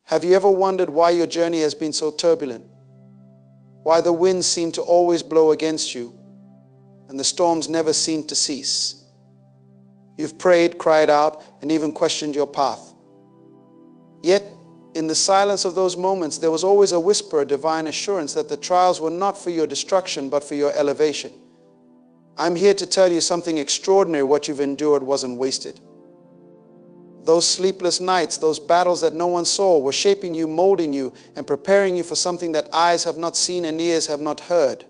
Have you ever wondered why your journey has been so turbulent? Why the winds seem to always blow against you and the storms never seem to cease? You've prayed, cried out, and even questioned your path. Yet, in the silence of those moments, there was always a whisper, a divine assurance that the trials were not for your destruction, but for your elevation. I'm here to tell you something extraordinary. What you've endured wasn't wasted. Those sleepless nights, those battles that no one saw, were shaping you, molding you, and preparing you for something that eyes have not seen and ears have not heard.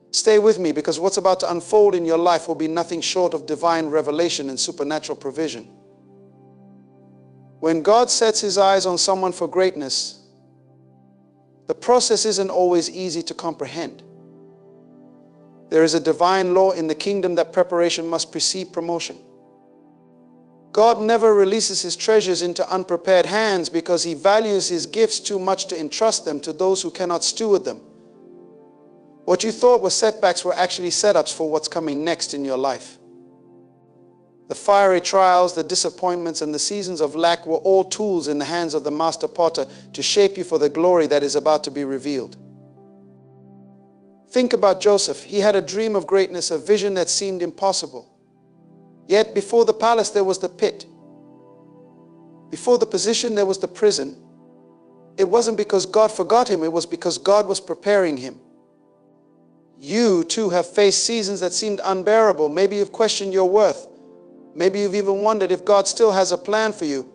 Stay with me, because what's about to unfold in your life will be nothing short of divine revelation and supernatural provision. When God sets His eyes on someone for greatness, the process isn't always easy to comprehend. There is a divine law in the kingdom that preparation must precede promotion. God never releases His treasures into unprepared hands because He values His gifts too much to entrust them to those who cannot steward them. What you thought were setbacks were actually setups for what's coming next in your life. The fiery trials, the disappointments, and the seasons of lack were all tools in the hands of the master potter to shape you for the glory that is about to be revealed. Think about Joseph. He had a dream of greatness, a vision that seemed impossible. Yet before the palace there was the pit. Before the position there was the prison. It wasn't because God forgot him, it was because God was preparing him. You too have faced seasons that seemed unbearable. Maybe you've questioned your worth. Maybe you've even wondered if God still has a plan for you.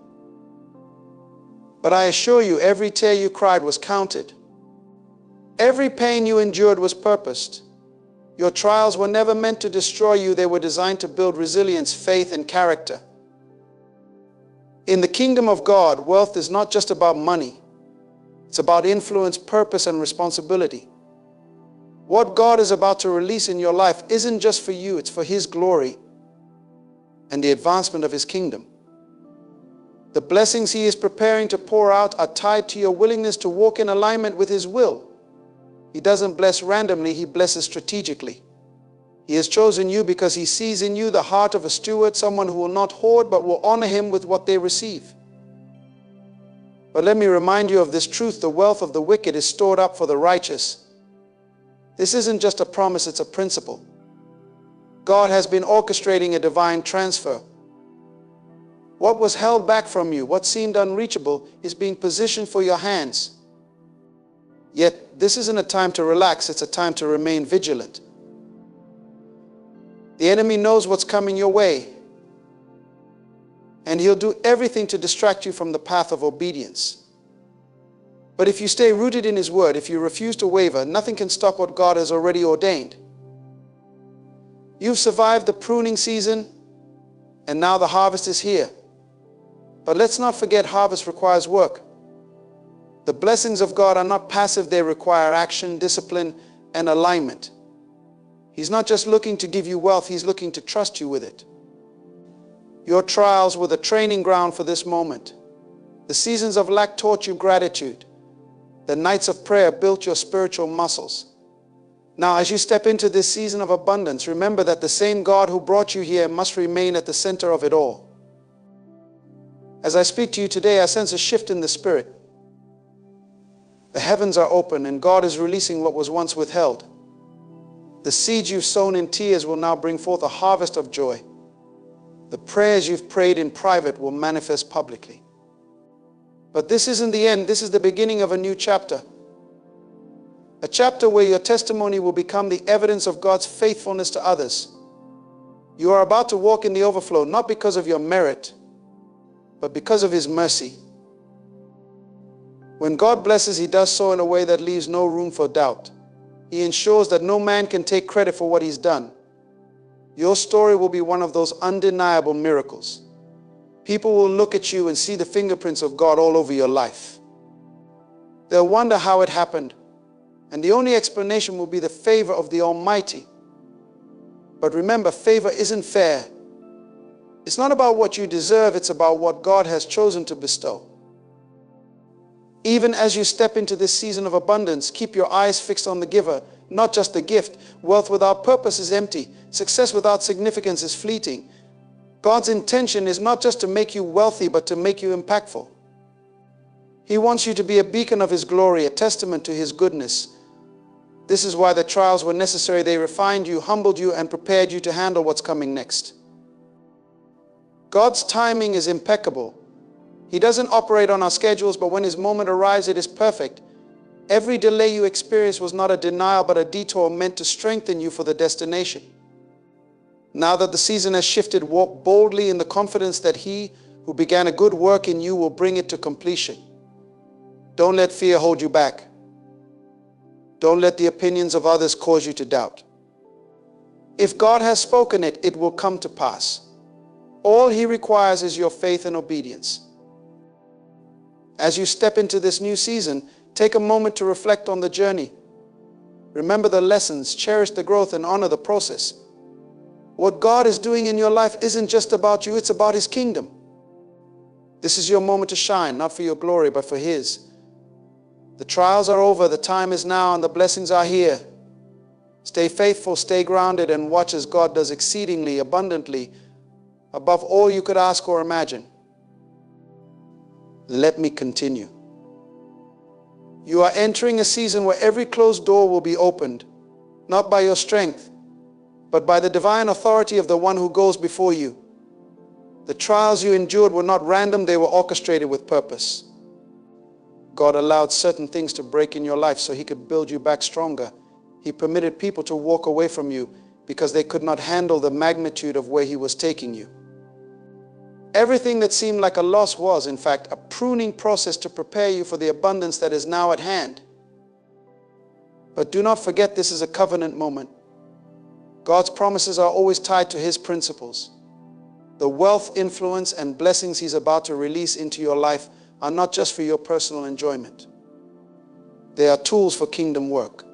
But I assure you, every tear you cried was counted. Every pain you endured was purposed. Your trials were never meant to destroy you. They were designed to build resilience, faith, and character. In the kingdom of God, wealth is not just about money. It's about influence, purpose, and responsibility. What God is about to release in your life isn't just for you, it's for His glory and the advancement of His kingdom. The blessings He is preparing to pour out are tied to your willingness to walk in alignment with His will. He doesn't bless randomly, He blesses strategically. He has chosen you because He sees in you the heart of a steward, someone who will not hoard but will honor Him with what they receive. But let me remind you of this truth: the wealth of the wicked is stored up for the righteous. This isn't just a promise, it's a principle. God has been orchestrating a divine transfer. What was held back from you, what seemed unreachable, is being positioned for your hands. Yet, this isn't a time to relax, it's a time to remain vigilant. The enemy knows what's coming your way, and he'll do everything to distract you from the path of obedience. But if you stay rooted in His word, if you refuse to waver, nothing can stop what God has already ordained. You've survived the pruning season, and now the harvest is here. But let's not forget, harvest requires work. The blessings of God are not passive, they require action, discipline, and alignment. He's not just looking to give you wealth, He's looking to trust you with it. Your trials were the training ground for this moment. The seasons of lack taught you gratitude. The nights of prayer built your spiritual muscles. Now, as you step into this season of abundance, remember that the same God who brought you here must remain at the center of it all. As I speak to you today, I sense a shift in the spirit. The heavens are open and God is releasing what was once withheld. The seeds you've sown in tears will now bring forth a harvest of joy. The prayers you've prayed in private will manifest publicly. But this isn't the end, this is the beginning of a new chapter. A chapter where your testimony will become the evidence of God's faithfulness to others. You are about to walk in the overflow, not because of your merit, but because of His mercy. When God blesses, He does so in a way that leaves no room for doubt. He ensures that no man can take credit for what He's done. Your story will be one of those undeniable miracles. People will look at you and see the fingerprints of God all over your life. They'll wonder how it happened, and the only explanation will be the favor of the Almighty. But remember, favor isn't fair. It's not about what you deserve, it's about what God has chosen to bestow. Even as you step into this season of abundance, keep your eyes fixed on the giver, not just the gift. Wealth without purpose is empty. Success without significance is fleeting. God's intention is not just to make you wealthy, but to make you impactful. He wants you to be a beacon of His glory, a testament to His goodness. This is why the trials were necessary. They refined you, humbled you, and prepared you to handle what's coming next. God's timing is impeccable. He doesn't operate on our schedules, but when His moment arrives, it is perfect. Every delay you experience was not a denial, but a detour meant to strengthen you for the destination. Now that the season has shifted, walk boldly in the confidence that He who began a good work in you will bring it to completion. Don't let fear hold you back. Don't let the opinions of others cause you to doubt. If God has spoken it, it will come to pass. All He requires is your faith and obedience. As you step into this new season, take a moment to reflect on the journey. Remember the lessons, cherish the growth, and honor the process. What God is doing in your life isn't just about you, it's about His kingdom. This is your moment to shine, not for your glory, but for His. The trials are over, the time is now, and the blessings are here. Stay faithful, stay grounded, and watch as God does exceedingly, abundantly, above all you could ask or imagine. Let me continue. You are entering a season where every closed door will be opened, not by your strength, but by the divine authority of the one who goes before you. The trials you endured were not random, they were orchestrated with purpose. God allowed certain things to break in your life so He could build you back stronger. He permitted people to walk away from you because they could not handle the magnitude of where He was taking you. Everything that seemed like a loss was, in fact, a pruning process to prepare you for the abundance that is now at hand. But do not forget, this is a covenant moment. God's promises are always tied to His principles. The wealth, influence, and blessings He's about to release into your life are not just for your personal enjoyment. They are tools for kingdom work.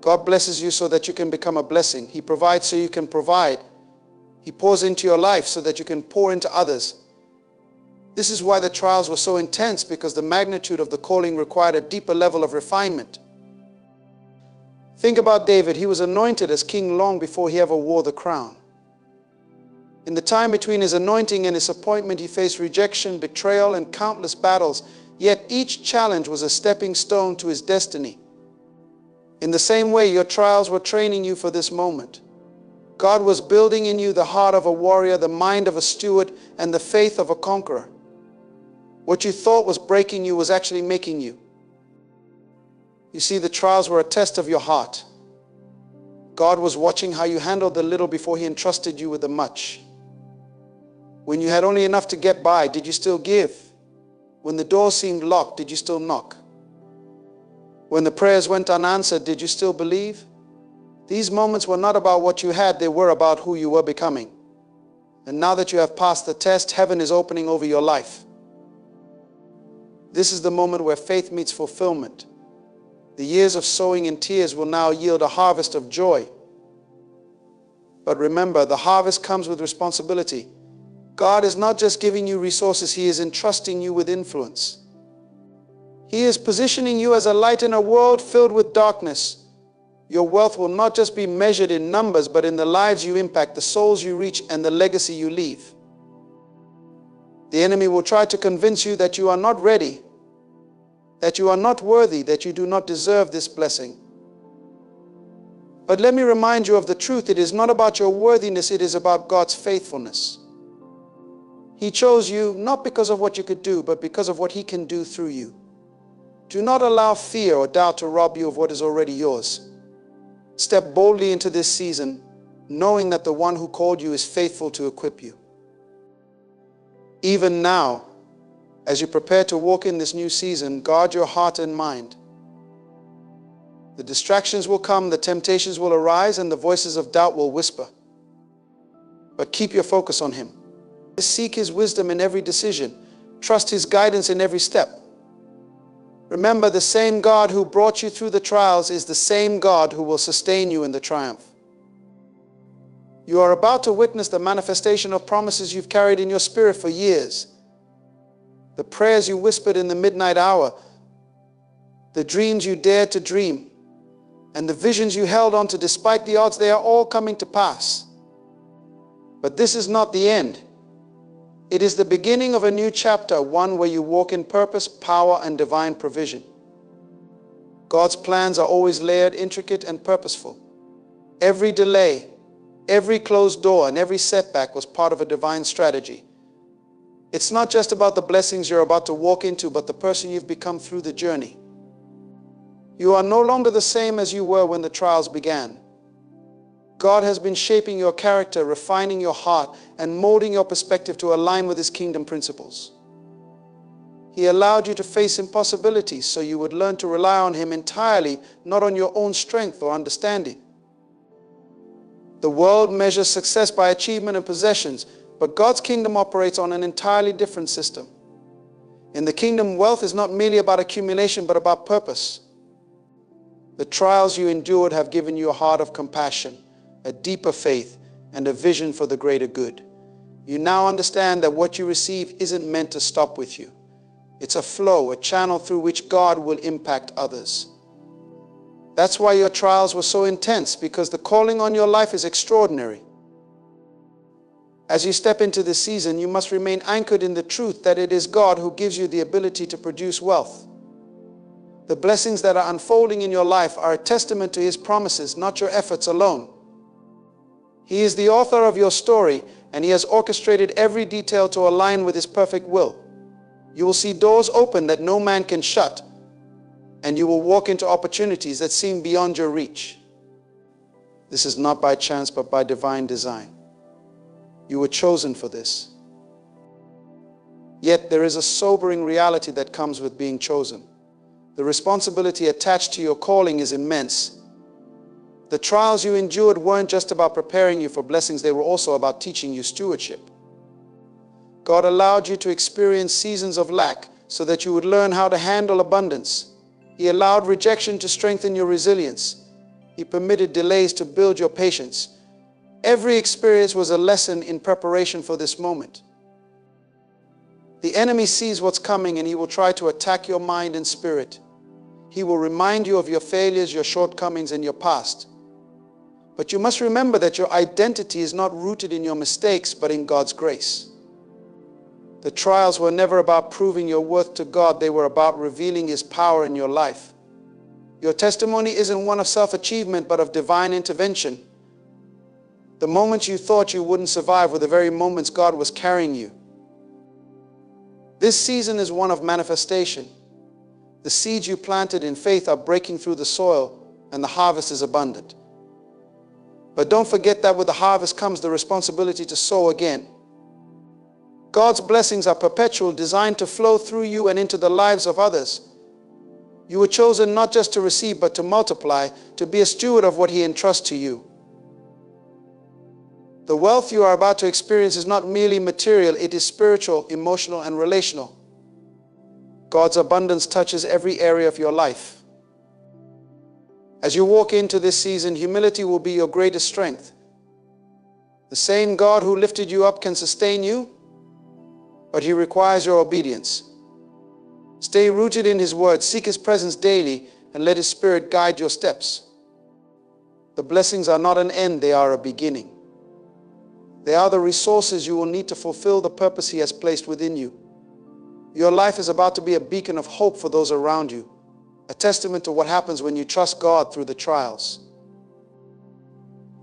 God blesses you so that you can become a blessing. He provides so you can provide. He pours into your life so that you can pour into others. This is why the trials were so intense, because the magnitude of the calling required a deeper level of refinement. Think about David. He was anointed as king long before he ever wore the crown. In the time between his anointing and his appointment, he faced rejection, betrayal, and countless battles. Yet each challenge was a stepping stone to his destiny. In the same way, your trials were training you for this moment. God was building in you the heart of a warrior, the mind of a steward, and the faith of a conqueror. What you thought was breaking you was actually making you. You see, the trials were a test of your heart. God was watching how you handled the little before He entrusted you with the much. When you had only enough to get by, did you still give? When the door seemed locked, did you still knock? When the prayers went unanswered, did you still believe? These moments were not about what you had, they were about who you were becoming. And now that you have passed the test, heaven is opening over your life. This is the moment where faith meets fulfillment. The years of sowing in tears will now yield a harvest of joy. But remember, the harvest comes with responsibility. God is not just giving you resources, He is entrusting you with influence. He is positioning you as a light in a world filled with darkness. Your wealth will not just be measured in numbers, but in the lives you impact, the souls you reach, and the legacy you leave. The enemy will try to convince you that you are not ready, that you are not worthy, that you do not deserve this blessing. But let me remind you of the truth. It is not about your worthiness, it is about God's faithfulness. He chose you not because of what you could do, but because of what He can do through you. Do not allow fear or doubt to rob you of what is already yours. Step boldly into this season, knowing that the one who called you is faithful to equip you. Even now, as you prepare to walk in this new season, guard your heart and mind. The distractions will come, the temptations will arise, and the voices of doubt will whisper. But keep your focus on Him. Seek His wisdom in every decision. Trust His guidance in every step. Remember, the same God who brought you through the trials is the same God who will sustain you in the triumph. You are about to witness the manifestation of promises you've carried in your spirit for years. The prayers you whispered in the midnight hour, the dreams you dared to dream, and the visions you held on to despite the odds, they are all coming to pass. But this is not the end. It is the beginning of a new chapter, one where you walk in purpose, power, and divine provision. God's plans are always layered, intricate, and purposeful. Every delay, every closed door, and every setback was part of a divine strategy. It's not just about the blessings you're about to walk into, but the person you've become through the journey. You are no longer the same as you were when the trials began. God has been shaping your character, refining your heart, and molding your perspective to align with His kingdom principles. He allowed you to face impossibilities so you would learn to rely on Him entirely, not on your own strength or understanding. The world measures success by achievement and possessions, but God's kingdom operates on an entirely different system. In the kingdom, wealth is not merely about accumulation, but about purpose. The trials you endured have given you a heart of compassion, a deeper faith, and a vision for the greater good. You now understand that what you receive isn't meant to stop with you. It's a flow, a channel through which God will impact others. That's why your trials were so intense, because the calling on your life is extraordinary. As you step into this season, you must remain anchored in the truth that it is God who gives you the ability to produce wealth. The blessings that are unfolding in your life are a testament to His promises, not your efforts alone. He is the author of your story, and He has orchestrated every detail to align with His perfect will. You will see doors open that no man can shut, and you will walk into opportunities that seem beyond your reach. This is not by chance, but by divine design. You were chosen for this. Yet there is a sobering reality that comes with being chosen. The responsibility attached to your calling is immense. The trials you endured weren't just about preparing you for blessings, they were also about teaching you stewardship. God allowed you to experience seasons of lack so that you would learn how to handle abundance. He allowed rejection to strengthen your resilience. He permitted delays to build your patience. Every experience was a lesson in preparation for this moment. The enemy sees what's coming, and he will try to attack your mind and spirit. He will remind you of your failures, your shortcomings, and your past. But you must remember that your identity is not rooted in your mistakes, but in God's grace. The trials were never about proving your worth to God. They were about revealing His power in your life. Your testimony isn't one of self-achievement, but of divine intervention. The moments you thought you wouldn't survive were the very moments God was carrying you. This season is one of manifestation. The seeds you planted in faith are breaking through the soil, and the harvest is abundant. But don't forget that with the harvest comes the responsibility to sow again. God's blessings are perpetual, designed to flow through you and into the lives of others. You were chosen not just to receive, but to multiply, to be a steward of what He entrusts to you. The wealth you are about to experience is not merely material, it is spiritual, emotional, and relational. God's abundance touches every area of your life. As you walk into this season, humility will be your greatest strength. The same God who lifted you up can sustain you, but He requires your obedience. Stay rooted in His word, seek His presence daily, and let His Spirit guide your steps. The blessings are not an end, they are a beginning. They are the resources you will need to fulfill the purpose He has placed within you. Your life is about to be a beacon of hope for those around you, a testament to what happens when you trust God through the trials.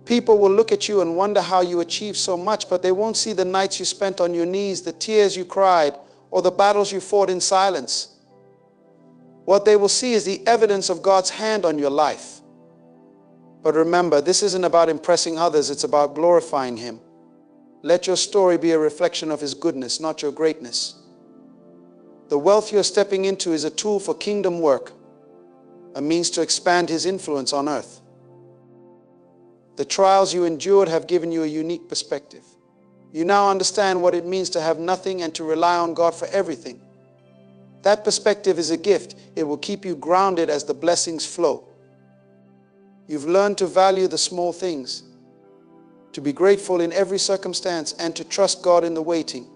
People will look at you and wonder how you achieved so much, but they won't see the nights you spent on your knees, the tears you cried, or the battles you fought in silence. What they will see is the evidence of God's hand on your life. But remember, this isn't about impressing others, it's about glorifying Him. Let your story be a reflection of His goodness, not your greatness. The wealth you're stepping into is a tool for kingdom work, a means to expand His influence on earth. The trials you endured have given you a unique perspective. You now understand what it means to have nothing and to rely on God for everything. That perspective is a gift. It will keep you grounded as the blessings flow. You've learned to value the small things, to be grateful in every circumstance, and to trust God in the waiting.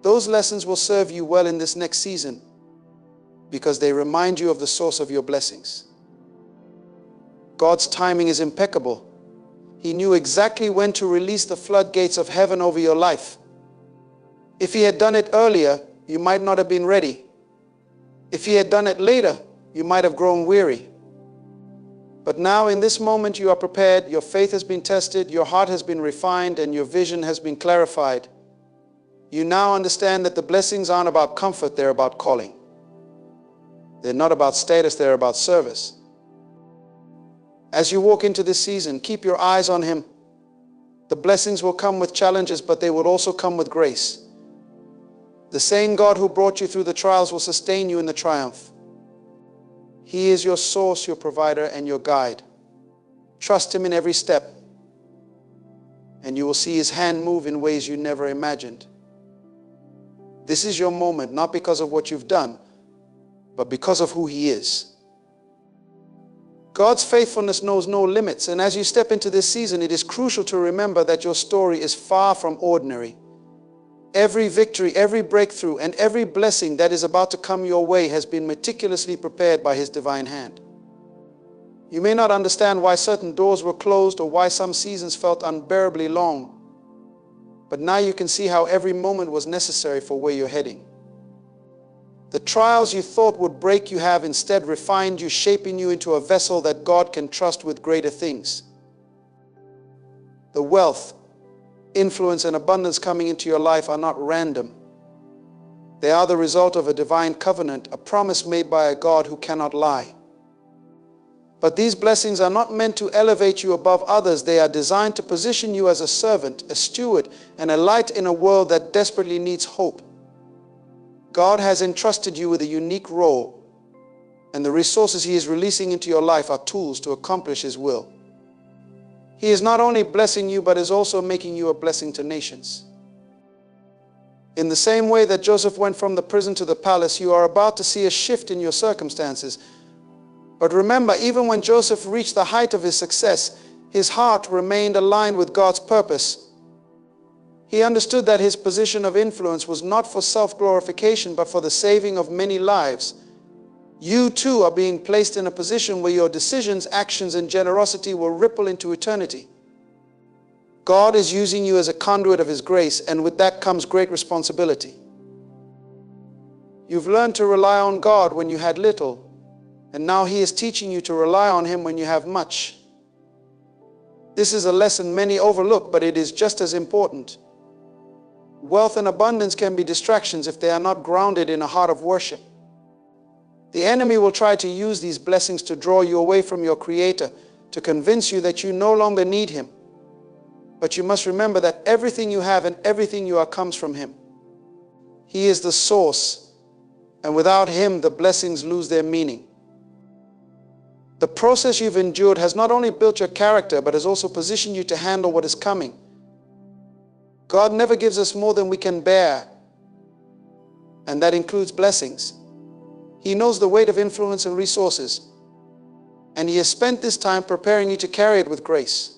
Those lessons will serve you well in this next season because they remind you of the source of your blessings. God's timing is impeccable. He knew exactly when to release the floodgates of heaven over your life. If he had done it earlier, you might not have been ready. If he had done it later, you might have grown weary. But now in this moment you are prepared, your faith has been tested, your heart has been refined, and your vision has been clarified. You now understand that the blessings aren't about comfort, they're about calling. They're not about status, they're about service. As you walk into this season, keep your eyes on him. The blessings will come with challenges, but they will also come with grace. The same God who brought you through the trials will sustain you in the triumph. He is your source, your provider, and your guide. Trust him in every step, and you will see his hand move in ways you never imagined. This is your moment, not because of what you've done, but because of who he is. God's faithfulness knows no limits, and as you step into this season, it is crucial to remember that your story is far from ordinary. Every victory, every breakthrough, and every blessing that is about to come your way has been meticulously prepared by his divine hand. You may not understand why certain doors were closed or why some seasons felt unbearably long, but now you can see how every moment was necessary for where you're heading. The trials you thought would break you have instead refined you, shaping you into a vessel that God can trust with greater things. The wealth, influence, and abundance coming into your life are not random. They are the result of a divine covenant, a promise made by a God who cannot lie. But these blessings are not meant to elevate you above others. They are designed to position you as a servant, a steward, and a light in a world that desperately needs hope. God has entrusted you with a unique role, and the resources he is releasing into your life are tools to accomplish his will. He is not only blessing you, but is also making you a blessing to nations. In the same way that Joseph went from the prison to the palace, you are about to see a shift in your circumstances. But remember, even when Joseph reached the height of his success, his heart remained aligned with God's purpose. He understood that his position of influence was not for self-glorification, but for the saving of many lives. You too are being placed in a position where your decisions, actions, and generosity will ripple into eternity. God is using you as a conduit of his grace, and with that comes great responsibility. You've learned to rely on God when you had little, and now he is teaching you to rely on him when you have much. This is a lesson many overlook, but it is just as important. Wealth and abundance can be distractions if they are not grounded in a heart of worship. The enemy will try to use these blessings to draw you away from your Creator, to convince you that you no longer need him. But you must remember that everything you have and everything you are comes from him. He is the source, and without him the blessings lose their meaning. The process you've endured has not only built your character, but has also positioned you to handle what is coming. God never gives us more than we can bear, and that includes blessings. He knows the weight of influence and resources, and he has spent this time preparing you to carry it with grace.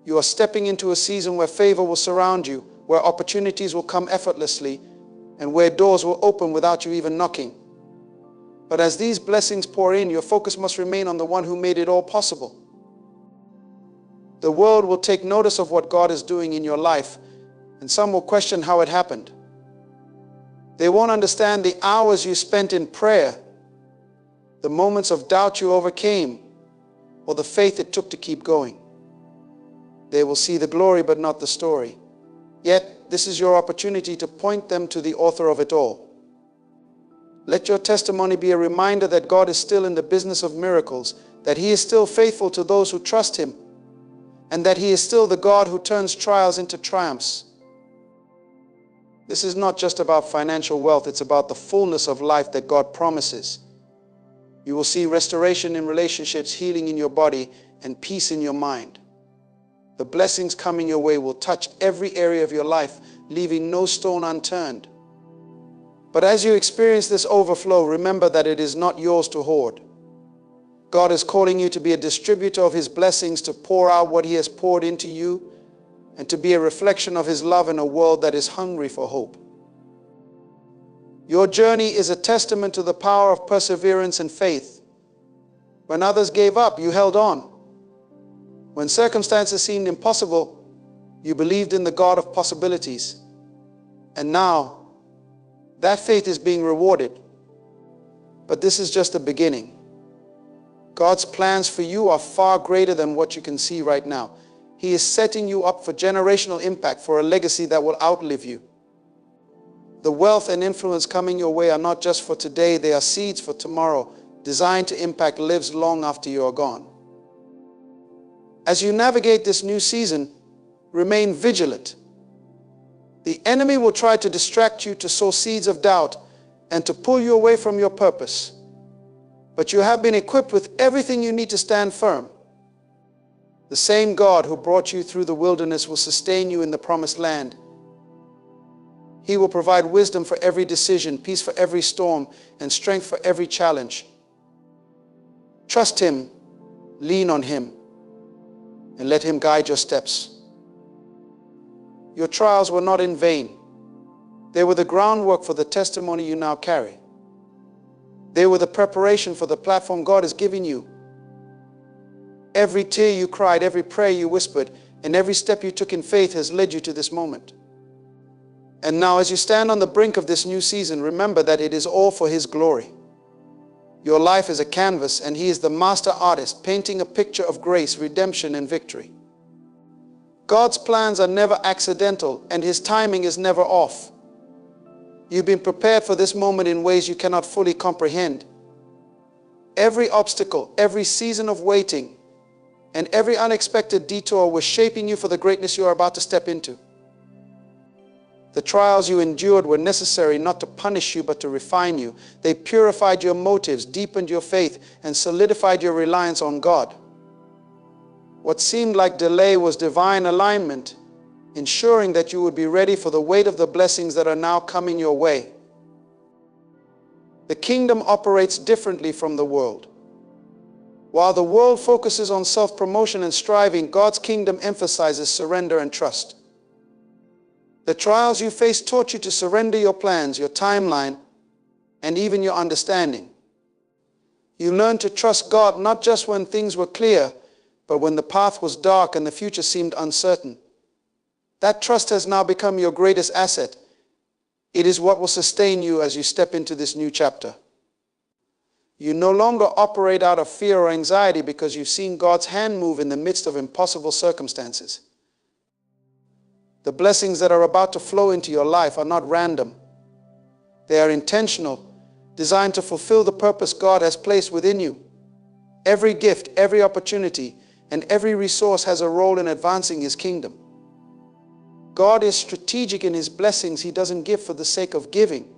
You are stepping into a season where favor will surround you, where opportunities will come effortlessly, and where doors will open without you even knocking. But as these blessings pour in, your focus must remain on the one who made it all possible. The world will take notice of what God is doing in your life, and some will question how it happened. They won't understand the hours you spent in prayer, the moments of doubt you overcame, or the faith it took to keep going. They will see the glory but not the story. Yet, this is your opportunity to point them to the author of it all. Let your testimony be a reminder that God is still in the business of miracles, that he is still faithful to those who trust him, and that he is still the God who turns trials into triumphs. This is not just about financial wealth, it's about the fullness of life that God promises. You will see restoration in relationships, healing in your body, and peace in your mind. The blessings coming your way will touch every area of your life, leaving no stone unturned. But as you experience this overflow, remember that it is not yours to hoard. God is calling you to be a distributor of his blessings, to pour out what he has poured into you, and to be a reflection of his love in a world that is hungry for hope. Your journey is a testament to the power of perseverance and faith. When others gave up, you held on. When circumstances seemed impossible, you believed in the God of possibilities. And now, that faith is being rewarded. But this is just the beginning. God's plans for you are far greater than what you can see right now. He is setting you up for generational impact, for a legacy that will outlive you. The wealth and influence coming your way are not just for today, they are seeds for tomorrow, designed to impact lives long after you are gone. As you navigate this new season, remain vigilant. The enemy will try to distract you, to sow seeds of doubt, and to pull you away from your purpose. But you have been equipped with everything you need to stand firm. The same God who brought you through the wilderness will sustain you in the promised land. He will provide wisdom for every decision, peace for every storm, and strength for every challenge. Trust Him, lean on Him, and let Him guide your steps. Your trials were not in vain. They were the groundwork for the testimony you now carry. They were the preparation for the platform God has given you. Every tear you cried, every prayer you whispered, and every step you took in faith has led you to this moment. And now, as you stand on the brink of this new season, remember that it is all for His glory. Your life is a canvas, and He is the master artist, painting a picture of grace, redemption, and victory. God's plans are never accidental, and His timing is never off. You've been prepared for this moment in ways you cannot fully comprehend. Every obstacle, every season of waiting, and every unexpected detour was shaping you for the greatness you are about to step into. The trials you endured were necessary not to punish you, but to refine you. They purified your motives, deepened your faith, and solidified your reliance on God. What seemed like delay was divine alignment, ensuring that you would be ready for the weight of the blessings that are now coming your way. The kingdom operates differently from the world. While the world focuses on self-promotion and striving, God's kingdom emphasizes surrender and trust. The trials you face taught you to surrender your plans, your timeline, and even your understanding. You learned to trust God not just when things were clear, but when the path was dark and the future seemed uncertain. That trust has now become your greatest asset. It is what will sustain you as you step into this new chapter. You no longer operate out of fear or anxiety because you've seen God's hand move in the midst of impossible circumstances. The blessings that are about to flow into your life are not random. They are intentional, designed to fulfill the purpose God has placed within you. Every gift, every opportunity, and every resource has a role in advancing His kingdom. God is strategic in His blessings. He doesn't give for the sake of giving.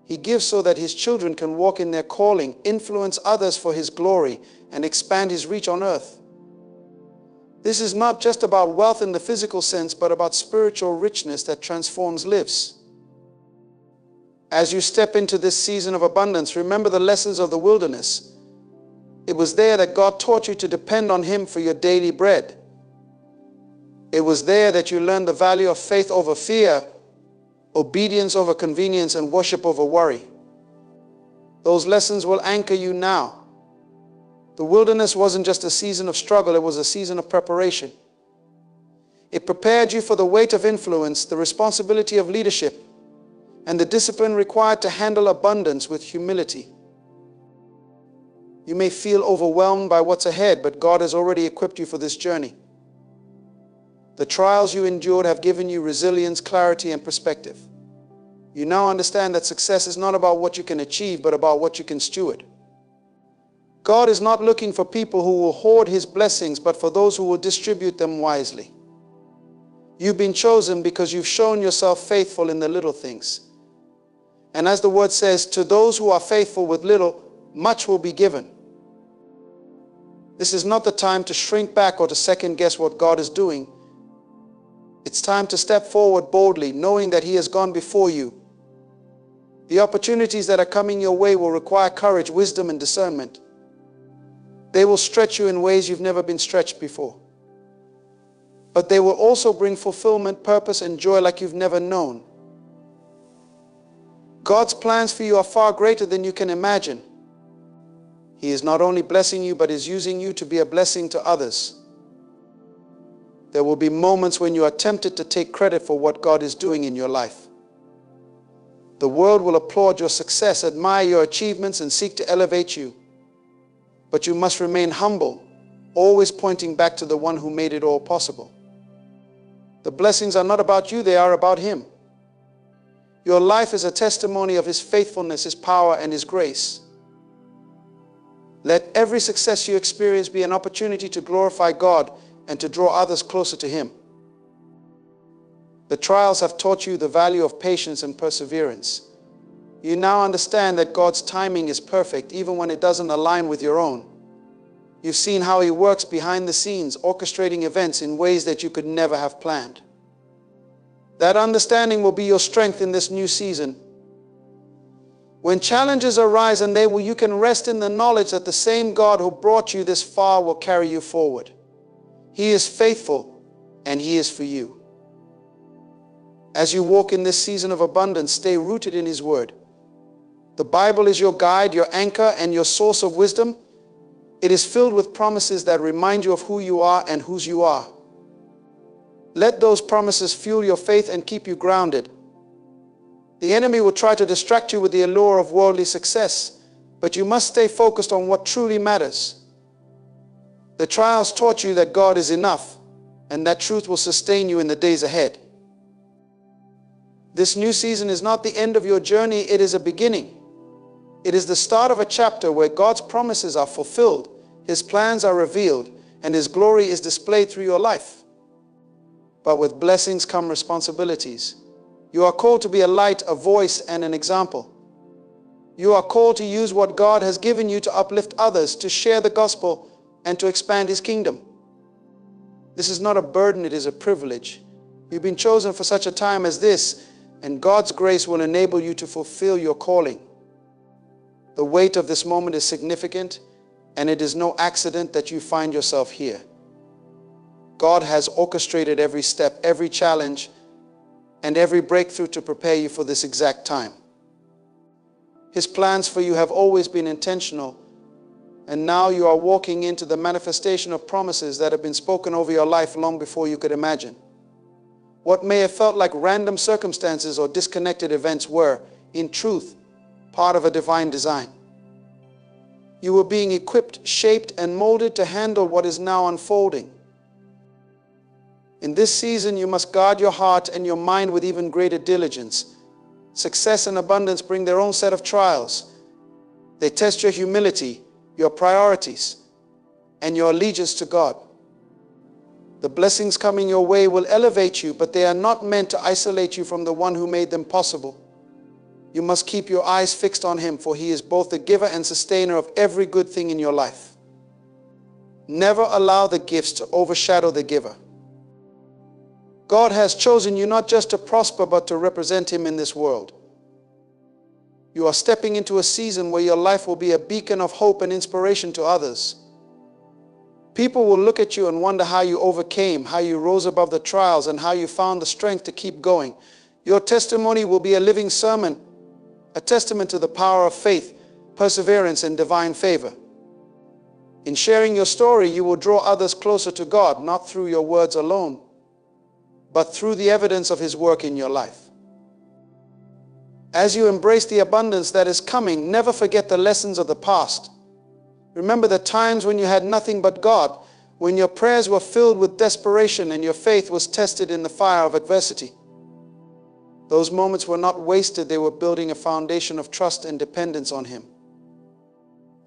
He gives so that His children can walk in their calling, influence others for His glory, and expand His reach on earth. This is not just about wealth in the physical sense, but about spiritual richness that transforms lives. As you step into this season of abundance, remember the lessons of the wilderness. It was there that God taught you to depend on Him for your daily bread. It was there that you learned the value of faith over fear, obedience over convenience, and worship over worry. Those lessons will anchor you now. The wilderness wasn't just a season of struggle, it was a season of preparation. It prepared you for the weight of influence, the responsibility of leadership, and the discipline required to handle abundance with humility. You may feel overwhelmed by what's ahead, but God has already equipped you for this journey. The trials you endured have given you resilience, clarity, and perspective. You now understand that success is not about what you can achieve, but about what you can steward. God is not looking for people who will hoard His blessings, but for those who will distribute them wisely. You've been chosen because you've shown yourself faithful in the little things. And as the word says, to those who are faithful with little, much will be given. This is not the time to shrink back or to second guess what God is doing. It's time to step forward boldly, knowing that He has gone before you. The opportunities that are coming your way will require courage, wisdom, and discernment. They will stretch you in ways you've never been stretched before. But they will also bring fulfillment, purpose, and joy like you've never known. God's plans for you are far greater than you can imagine. He is not only blessing you, but is using you to be a blessing to others. There will be moments when you are tempted to take credit for what God is doing in your life. The world will applaud your success, admire your achievements, and seek to elevate you. But you must remain humble, always pointing back to the one who made it all possible. The blessings are not about you, they are about Him. Your life is a testimony of His faithfulness, His power, and His grace. Let every success you experience be an opportunity to glorify God and to draw others closer to Him. The trials have taught you the value of patience and perseverance. You now understand that God's timing is perfect, even when it doesn't align with your own. You've seen how He works behind the scenes, orchestrating events in ways that you could never have planned. That understanding will be your strength in this new season. When challenges arise, you can rest in the knowledge that the same God who brought you this far will carry you forward. He is faithful, and He is for you. As you walk in this season of abundance, stay rooted in His Word. The Bible is your guide, your anchor, and your source of wisdom. It is filled with promises that remind you of who you are and whose you are. Let those promises fuel your faith and keep you grounded. The enemy will try to distract you with the allure of worldly success, but you must stay focused on what truly matters. The trials taught you that God is enough, and that truth will sustain you in the days ahead. This new season is not the end of your journey, it is a beginning. It is the start of a chapter where God's promises are fulfilled, His plans are revealed, and His glory is displayed through your life. But with blessings come responsibilities. You are called to be a light, a voice, and an example. You are called to use what God has given you to uplift others, to share the gospel, and to expand His kingdom. This is not a burden, it is a privilege. You've been chosen for such a time as this, and God's grace will enable you to fulfill your calling. The weight of this moment is significant, and it is no accident that you find yourself here. God has orchestrated every step, every challenge, and every breakthrough to prepare you for this exact time. His plans for you have always been intentional, and now you are walking into the manifestation of promises that have been spoken over your life long before you could imagine. What may have felt like random circumstances or disconnected events were, in truth, part of a divine design. You were being equipped, shaped, and molded to handle what is now unfolding. In this season, you must guard your heart and your mind with even greater diligence. Success and abundance bring their own set of trials. They test your humility, your priorities, and your allegiance to God. The blessings coming your way will elevate you, but they are not meant to isolate you from the one who made them possible. You must keep your eyes fixed on Him, for He is both the giver and sustainer of every good thing in your life. Never allow the gifts to overshadow the giver. God has chosen you not just to prosper, but to represent Him in this world. You are stepping into a season where your life will be a beacon of hope and inspiration to others. People will look at you and wonder how you overcame, how you rose above the trials, and how you found the strength to keep going. Your testimony will be a living sermon, a testament to the power of faith, perseverance, and divine favor. In sharing your story, you will draw others closer to God, not through your words alone, but through the evidence of His work in your life. As you embrace the abundance that is coming, never forget the lessons of the past. Remember the times when you had nothing but God, when your prayers were filled with desperation and your faith was tested in the fire of adversity. Those moments were not wasted, they were building a foundation of trust and dependence on Him.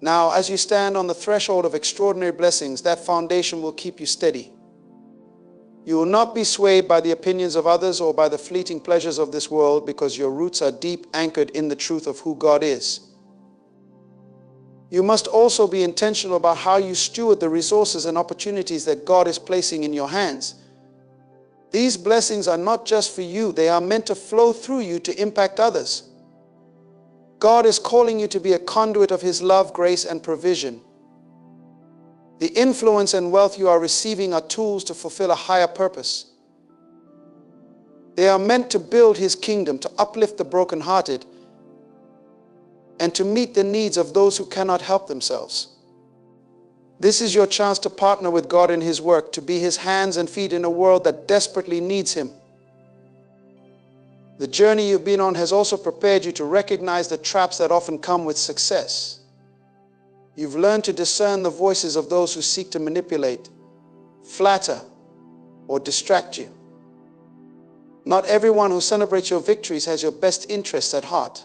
Now, as you stand on the threshold of extraordinary blessings, that foundation will keep you steady. You will not be swayed by the opinions of others or by the fleeting pleasures of this world, because your roots are deep, anchored in the truth of who God is. You must also be intentional about how you steward the resources and opportunities that God is placing in your hands. These blessings are not just for you, they are meant to flow through you to impact others. God is calling you to be a conduit of His love, grace, and provision. The influence and wealth you are receiving are tools to fulfill a higher purpose. They are meant to build His kingdom, to uplift the brokenhearted, and to meet the needs of those who cannot help themselves. This is your chance to partner with God in His work, to be His hands and feet in a world that desperately needs Him. The journey you've been on has also prepared you to recognize the traps that often come with success. You've learned to discern the voices of those who seek to manipulate, flatter, or distract you. Not everyone who celebrates your victories has your best interests at heart.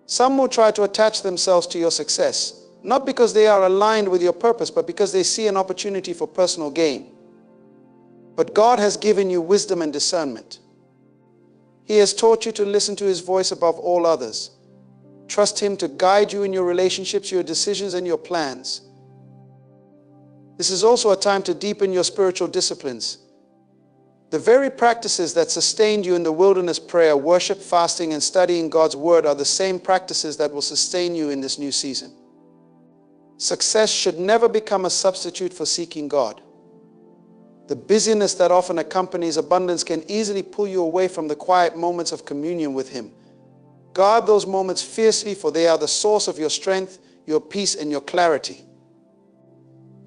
Some will try to attach themselves to your success, not because they are aligned with your purpose, but because they see an opportunity for personal gain. But God has given you wisdom and discernment. He has taught you to listen to His voice above all others. Trust Him to guide you in your relationships, your decisions, and your plans. This is also a time to deepen your spiritual disciplines. The very practices that sustained you in the wilderness prayer, worship, fasting, and studying God's Word are the same practices that will sustain you in this new season. Success should never become a substitute for seeking God. The busyness that often accompanies abundance can easily pull you away from the quiet moments of communion with Him. Guard those moments fiercely, for they are the source of your strength, your peace, and your clarity.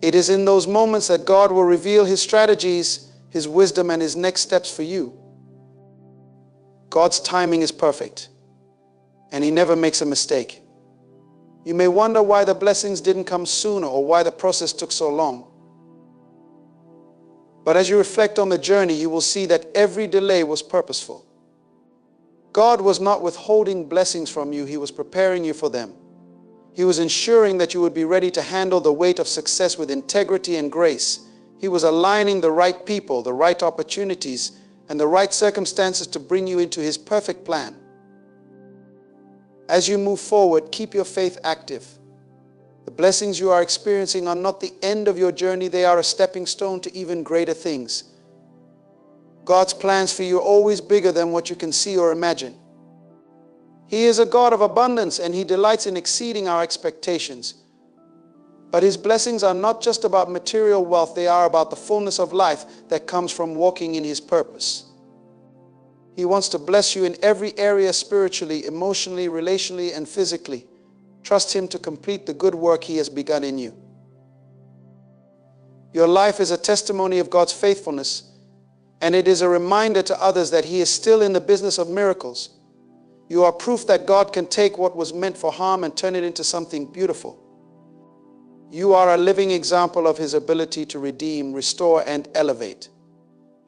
It is in those moments that God will reveal His strategies, His wisdom, and His next steps for you. God's timing is perfect, and He never makes a mistake. You may wonder why the blessings didn't come sooner or why the process took so long. But as you reflect on the journey, you will see that every delay was purposeful. God was not withholding blessings from you, He was preparing you for them. He was ensuring that you would be ready to handle the weight of success with integrity and grace. He was aligning the right people, the right opportunities, and the right circumstances to bring you into His perfect plan. As you move forward, keep your faith active. The blessings you are experiencing are not the end of your journey, they are a stepping stone to even greater things. God's plans for you are always bigger than what you can see or imagine. He is a God of abundance, and He delights in exceeding our expectations. But His blessings are not just about material wealth, they are about the fullness of life that comes from walking in His purpose. He wants to bless you in every area, spiritually, emotionally, relationally, and physically. Trust Him to complete the good work He has begun in you. Your life is a testimony of God's faithfulness, and it is a reminder to others that He is still in the business of miracles. You are proof that God can take what was meant for harm and turn it into something beautiful. You are a living example of His ability to redeem, restore, and elevate.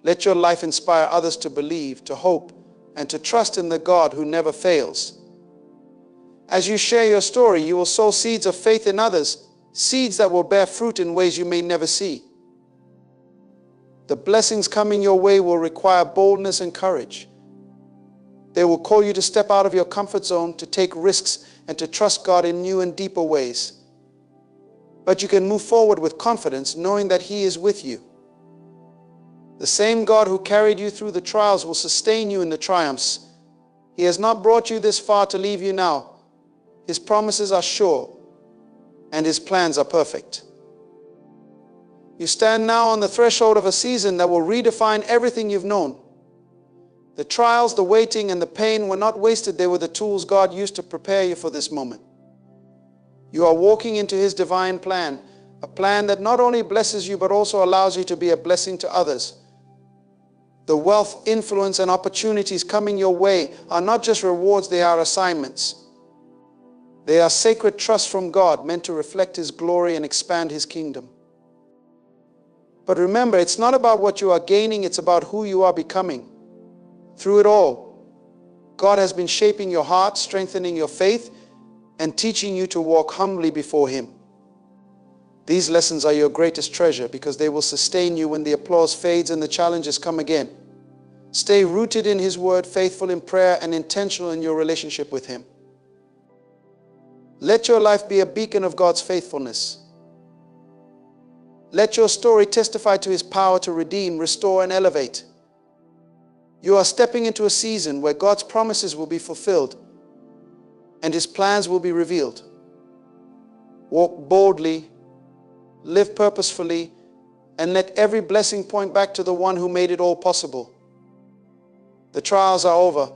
Let your life inspire others to believe, to hope, and to trust in the God who never fails. As you share your story, you will sow seeds of faith in others, seeds that will bear fruit in ways you may never see. The blessings coming your way will require boldness and courage. They will call you to step out of your comfort zone, to take risks, and to trust God in new and deeper ways. But you can move forward with confidence, knowing that He is with you. The same God who carried you through the trials will sustain you in the triumphs. He has not brought you this far to leave you now. His promises are sure, and His plans are perfect. You stand now on the threshold of a season that will redefine everything you've known. The trials, the waiting, and the pain were not wasted. They were the tools God used to prepare you for this moment. You are walking into His divine plan, a plan that not only blesses you, but also allows you to be a blessing to others. The wealth, influence, and opportunities coming your way are not just rewards, they are assignments. They are sacred trusts from God, meant to reflect His glory and expand His kingdom. But remember, it's not about what you are gaining, it's about who you are becoming. Through it all, God has been shaping your heart, strengthening your faith, and teaching you to walk humbly before Him. These lessons are your greatest treasure because they will sustain you when the applause fades and the challenges come again. Stay rooted in His Word, faithful in prayer, and intentional in your relationship with Him. Let your life be a beacon of God's faithfulness. Let your story testify to His power to redeem, restore, and elevate. You are stepping into a season where God's promises will be fulfilled and His plans will be revealed. Walk boldly, live purposefully, and let every blessing point back to the one who made it all possible. The trials are over.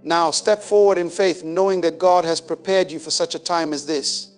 Now step forward in faith, knowing that God has prepared you for such a time as this.